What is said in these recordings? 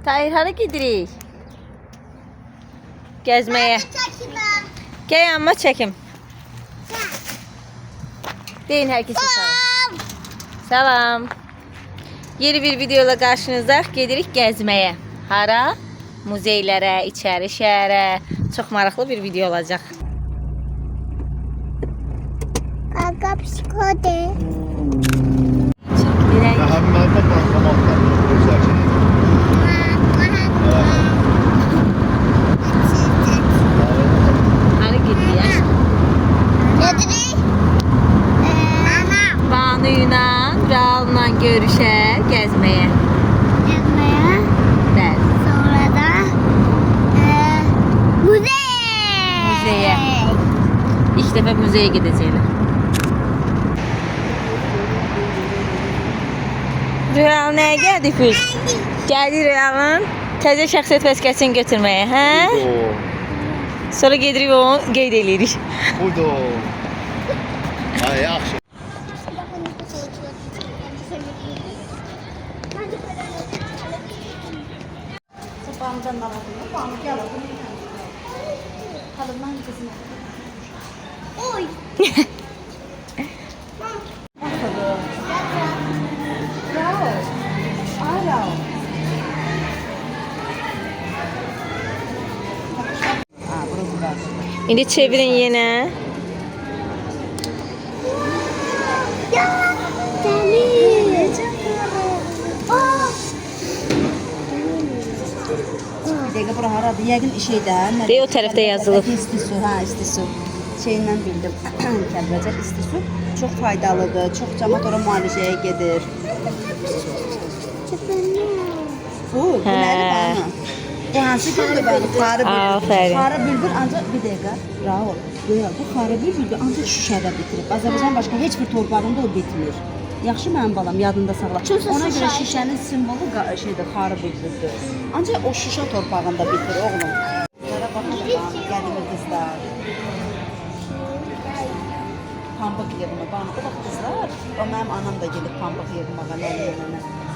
Tahir, hara gedirik? Gəzməyə. Gəl yanıma çəkim. Deyin hər kəsə salam. Salam. Yeni bir videoyla qarşınızdayıq. Gedirik gəzməyə. Hara? Muzeylərə, içəri şəhərə. Çox maraqlı bir video olacaq. Kaka psikode. Çəkilək. Hara gedirik? Banu ilə, Ral'la görüşə, gəzməyə. Bəli. Sonra da muzey. Muzeyə. İlk dəfə muzeyə gedəcəklər. Real nəyə gəldik biz? Gəldik Real'ın təzə şəxsiyyət vəsiqəsini götürməyə, hə? Sonra gedirik onu qeyd edirik. Buydu. Ay, yaxşı. Oy. İndi çevirin yenə. Ya deli. Bir dəqiqə bura haradır? Yəqin şeydən. Ve o tərəfdə yazılıb. İstisu, hə, istisu. Şeyindən bildim. Kəlbəcər istisu çox faydalıdır. Çox cəmaət ora müalicəyə gedir. Bu, deməli bana. Bu hansı güldür bana? Xarı bülbül. Aferin. Xarı bülbül ancaq bir dəqiqə. Raul. Bu xarı bülbül ancaq Şuşada bitirib. Azərbaycan başqa heç bir torpağında o bitmir. Yaxşı mənim balam, yadında saxla. Ona görə şişənin simvolu şeydir, xarı bülbüldür. Ancaq o Şuşa torpağında bitir, oğlum. Bunlara baxın, qədimli qızlar. Pambıq yığımı, bana o vaxt qızlar, o mənim anam da gelib pambıq yığmağa, nənə.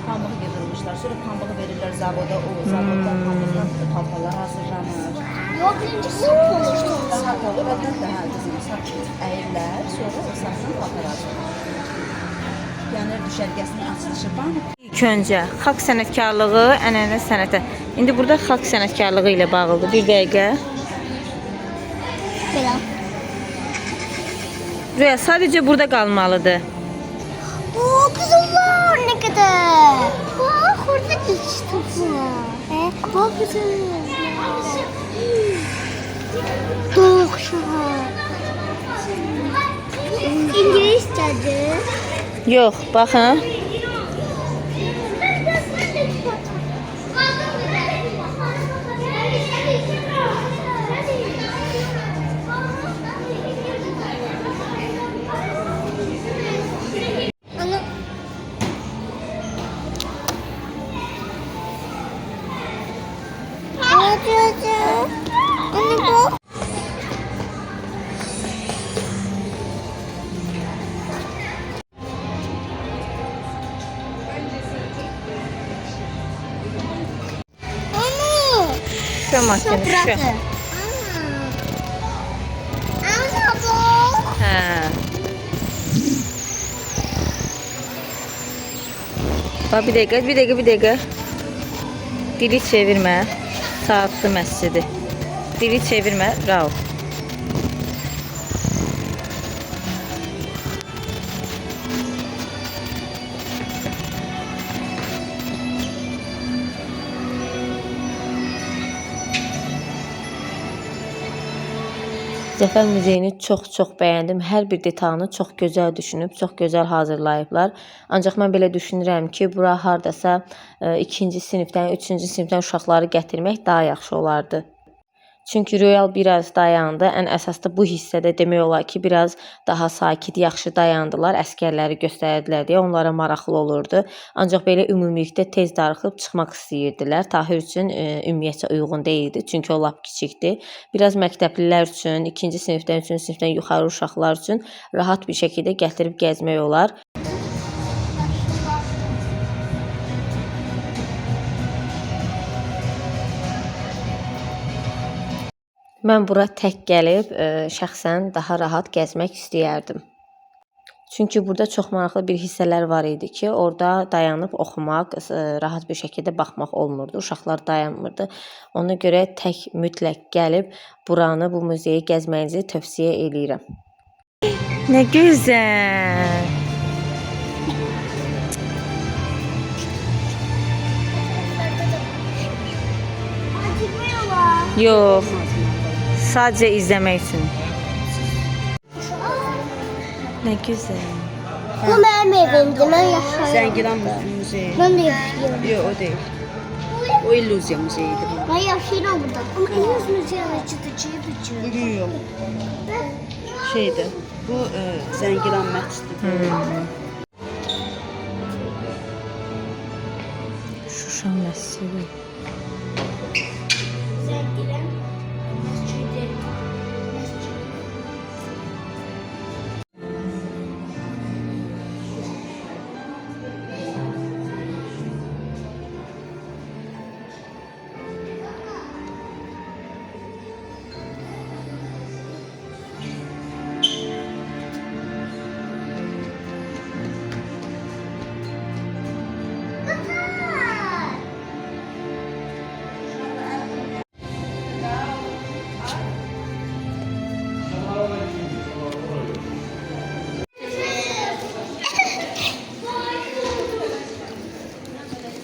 Pambıq yığılmışlar, sonra pambığı verirlər zavoda, o zavoddan pambıqdan paltalar hazırlanır. Yok birinci sap olmuştu. Daha olur, daha qızım, sap əyirlər, sonra o sapdan paltar hazırlanır. Gəlir düşərgəsinin açılışı bana. İlk öncə xalq sənətkarlığı, ənənə sənətə. İndi burada xalq sənətkarlığı ilə bağlıdır. Bir dəqiqə. Belə. Rüya sadəcə burada qalmalıdır. Oo kızımlar ne kadar. Bak orada dikiş topu var. Bak kızım. Çok şahane. İngilizce'de. Yox, baxın. Ana. Anne bu. Şu maşını, şu. Ana bu. Hə. Bax, bir dəqiqə. Dili çevirmə. Saatlı məscidi. Dili çevirmə, Raul. Zəfər muzeyini çox bəyəndim. Hər bir detalını çox gözəl düşünüb, çox gözəl hazırlayıblar. Ancaq mən belə düşünürəm ki, bura hardasa 2-ci sinifdən, 3-cü sinifdən uşaqları gətirmək daha yaxşı olardı. Çünki Royal biraz dayandı. Ən əsas da bu hissədə demək olar ki, biraz daha sakit, yaxşı dayandılar. Əskərləri göstərdilər deyə onlara maraqlı olurdu. Ancaq belə ümumilikdə tez darıxıb çıxmaq istəyirdilər. Tahir üçün ümumiyyətcə uyğun deyildi. Çünki o lap kiçikdir. Biraz məktəblilər üçün, 2-ci sinifdən, 3-cü sinifdən yuxarı uşaqlar üçün rahat bir şəkildə gətirib gəzmək olar. Mən bura tək gəlib şəxsən daha rahat gəzmək istəyərdim. Çünki burada çox maraqlı bir hissələr var idi ki, orada dayanıb oxumaq, rahat bir şəkildə baxmaq olmurdu. Uşaqlar dayanmırdı. Ona görə tək mütləq gəlib buranı, bu muzeyi gəzməyinizi tövsiyə eləyirəm. Nə gözəl. Yox, sadəcə izləmək üçün. Nə gözəl. Bu mənim evimdir, mən yaşayıram. Zəngilan muzeyi. Mən də yaşayıram. Yox, o deyil. O illüziya muzeyidir. Ben yaşayıram burada. Ama en az müziğine çıtı. Yox. Şeydir. Bu Zəngilan məscididir. Şuşa məscidi.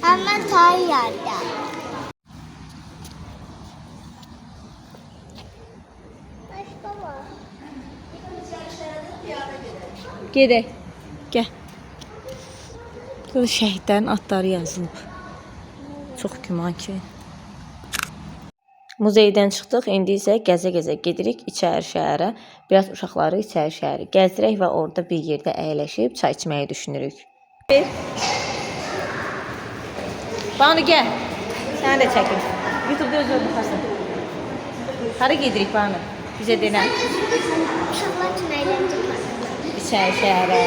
Hemen tarih yerde. Başka var. Gedək. Gəl. Burada şəhidlərin adları yazılıb. Çox güman ki. Muzeydən çıxdıq, indi isə gəzə-gəzə gedirik içəri şəhərə. Biraz uşaqları içəri şəhəri gəzdirək və orada bir yerdə əyləşib çay içməyi düşünürük. Banu gəl. Səni də çəkim. YouTube-da özü baxarsan. Hara gedirik Banu? Bizə denə. Uşaqlar üçün eğlence var. İçəri şəhərə.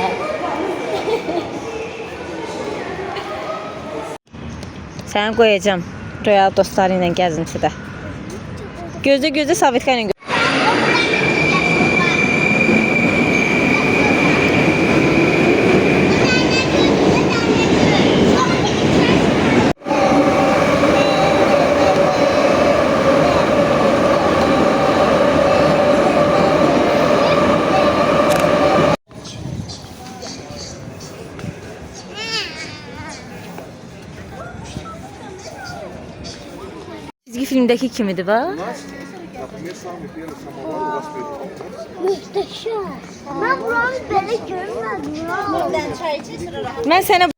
Səni qoyacağım Royal dostları ilə gəzintidə. Gözlə Savitka ilə çizgi filmdəki kimidir var? Muhteşem. Ben buranı böyle görmedim. Ben çay içiyorum. Mən sənə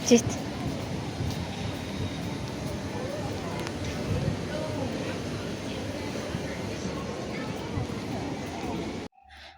Ciddi.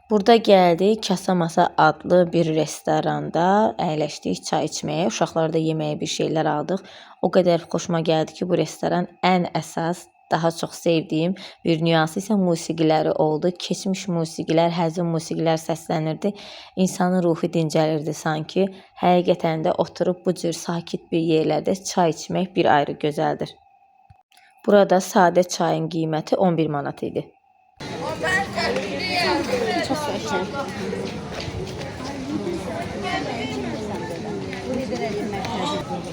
Burada gəldik Kasa-Masa adlı bir restoranda əyləşdik çay içməyə. Uşaqlar da yeməyə bir şeylər aldıq. O qədər xoşuma gəldi ki, bu restoran ən əsas, daha çox sevdiyim bir nüansı isə musiqiləri oldu. Keçmiş musiqilər, həzin musiqilər səslənirdi. İnsanın ruhu dincəlirdi sanki. Həqiqətən də oturub bu cür sakit bir yerlərdə çay içmək bir ayrı gözəldir. Burada sadə çayın qiyməti 11 manat idi.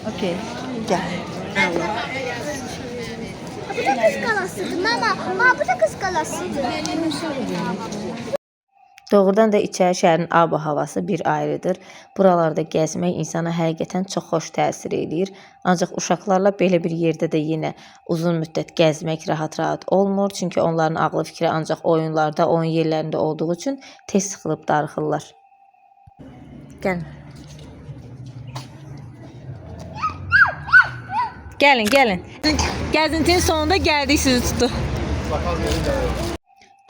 Okey. Gel. Bu da kız kalasıdır mama. Bu da kız kalasıdır. Doğrudan da içəri şəhərin ab-havası bir ayrıdır. Buralarda gəzmək insana həqiqətən çox xoş təsir edir. Ancaq uşaqlarla belə bir yerdə də yenə uzun müddət gəzmək rahat-rahat olmur. Çünki onların ağlı fikri ancaq oyunlarda, oyun yerlərində olduğu üçün tez sıxılıb darıxırlar. Gəlin. Gəlin. Gəzintinin sonunda gəldik, sizi tutdu.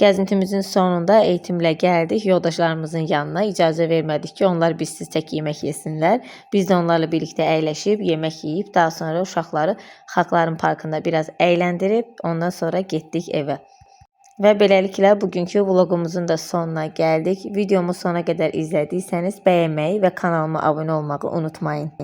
Gəzintimizin sonunda Eytimlə gəldik yoldaşlarımızın yanına. İcazə vermədik ki, onlar bizsiz tək yemək yesinlər. Biz də onlarla birlikdə əyləşib, yemək yeyib, daha sonra uşaqları Xalqların Parkında biraz əyləndirib, ondan sonra getdik evə. Və beləliklə bugünkü vloqumuzun da sonuna gəldik. Videomu sona qədər izlədiysəniz bəyənməyi və kanalıma abunə olmağı unutmayın.